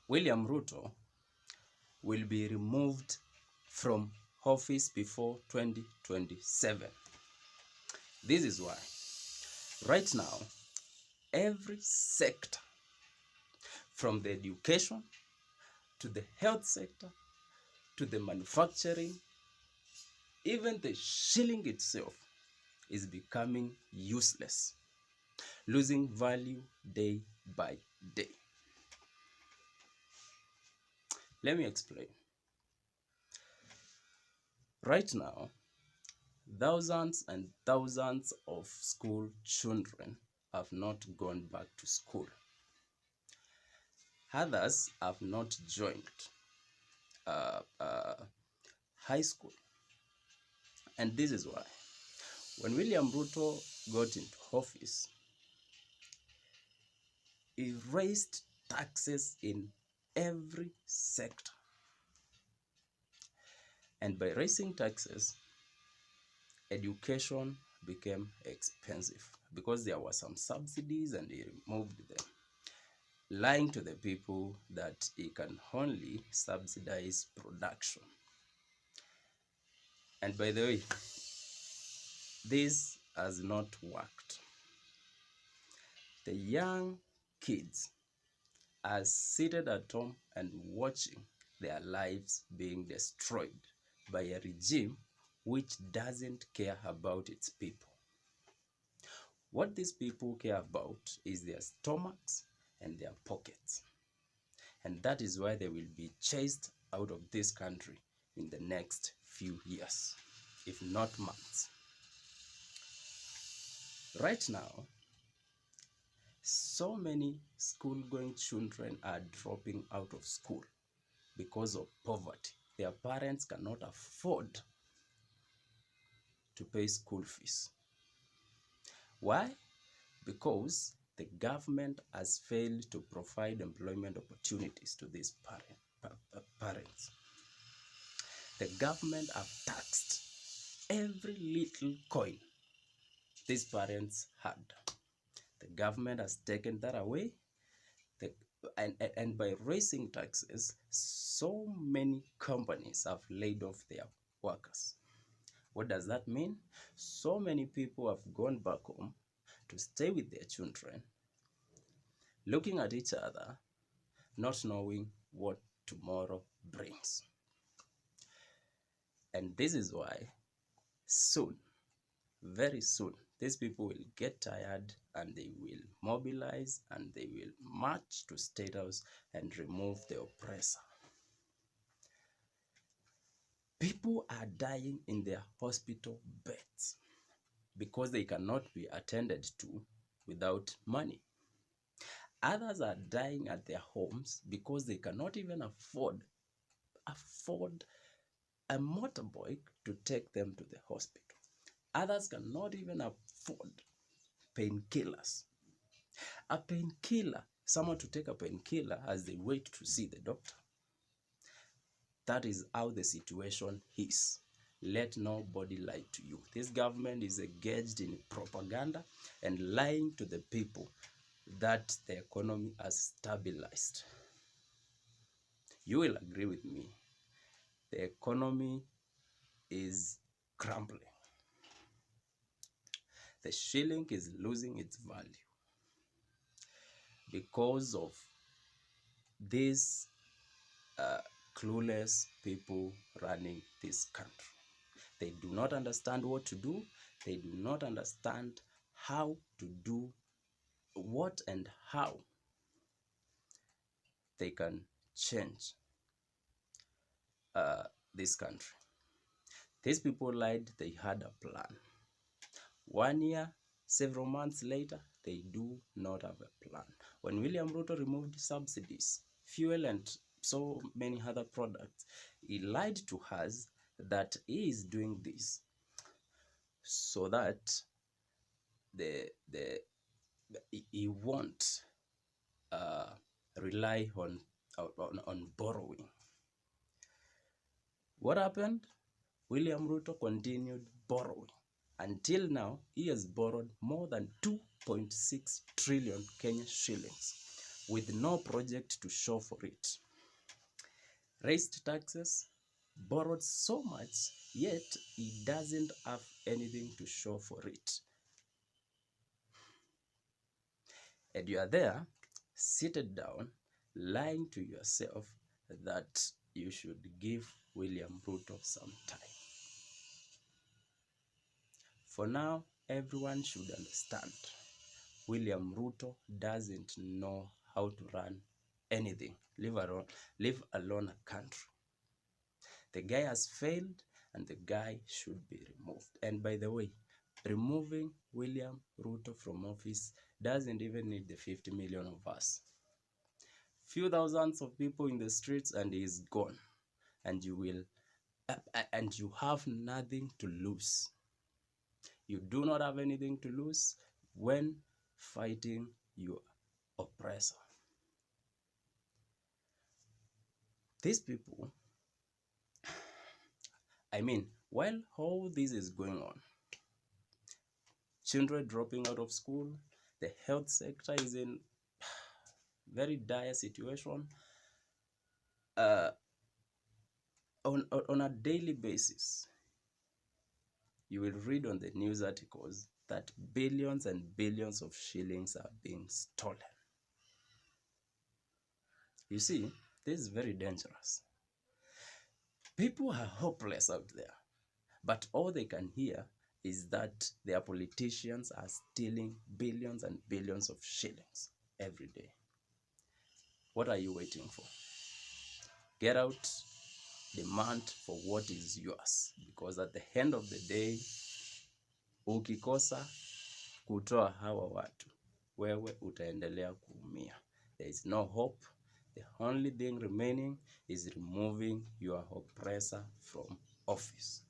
William Ruto will be removed from office before 2027. This is why right now every sector, from the education to the health sector to the manufacturing, even the shilling itself is becoming useless, losing value day by day. Let me explain. Right now, thousands and thousands of school children have not gone back to school. Others have not joined high school. And this is why, when William Ruto got into office, he raised taxes in every sector. And by raising taxes, education became expensive because there were some subsidies and he removed them, lying to the people that he can only subsidize production. And by the way, this has not worked. The young kids are seated at home and watching their lives being destroyed by a regime which doesn't care about its people. What these people care about is their stomachs and their pockets. And that is why they will be chased out of this country in the next few years, if not months. Right now, so many school-going children are dropping out of school because of poverty. Their parents cannot afford to pay school fees. Why? Because the government has failed to provide employment opportunities to these parents. The government have taxed every little coin these parents had. The government has taken that away. And by raising taxes, so many companies have laid off their workers. What does that mean? So many people have gone back home to stay with their children, looking at each other, not knowing what tomorrow brings. And this is why soon, very soon, these people will get tired and they will mobilize and they will march to State House and remove the oppressor. People are dying in their hospital beds because they cannot be attended to without money. Others are dying at their homes because they cannot even afford a motorbike to take them to the hospital. Others cannot even afford painkillers. A painkiller, someone to take a painkiller as they wait to see the doctor. That is how the situation is. Let nobody lie to you. This government is engaged in propaganda and lying to the people that the economy has stabilized. You will agree with me. The economy is crumbling. The shilling is losing its value because of these clueless people running this country. They do not understand what to do. They do not understand how to do what and how they can change this country. These people lied. They had a plan. 1 year, several months later, they do not have a plan. When William Ruto removed subsidies, fuel and so many other products, he lied to us that he is doing this so that he won't rely on borrowing. What happened? William Ruto continued borrowing. Until now, he has borrowed more than 2.6 trillion Kenya shillings with no project to show for it. Raised taxes, borrowed so much, yet he doesn't have anything to show for it. And you are there, seated down, lying to yourself that you should give William Ruto some time. For now, everyone should understand William Ruto doesn't know how to run anything, leave alone a country. The guy has failed and the guy should be removed. And by the way, removing William Ruto from office doesn't even need the 50 million of us. Few thousands of people in the streets and he is gone. And you have nothing to lose. You do not have anything to lose when fighting your oppressor. These people, while all this is going on, children dropping out of school, the health sector is in very dire situation. On a daily basis, you will read on the news articles that billions and billions of shillings are being stolen. You see, this is very dangerous. People are hopeless out there, but all they can hear is that their politicians are stealing billions and billions of shillings every day. What are you waiting for? Get out, demand for what is yours, because at the end of the day, ukikosa kutoa hawa watu, wewe utaendelea kuumia. There is no hope. The only thing remaining is removing your oppressor from office.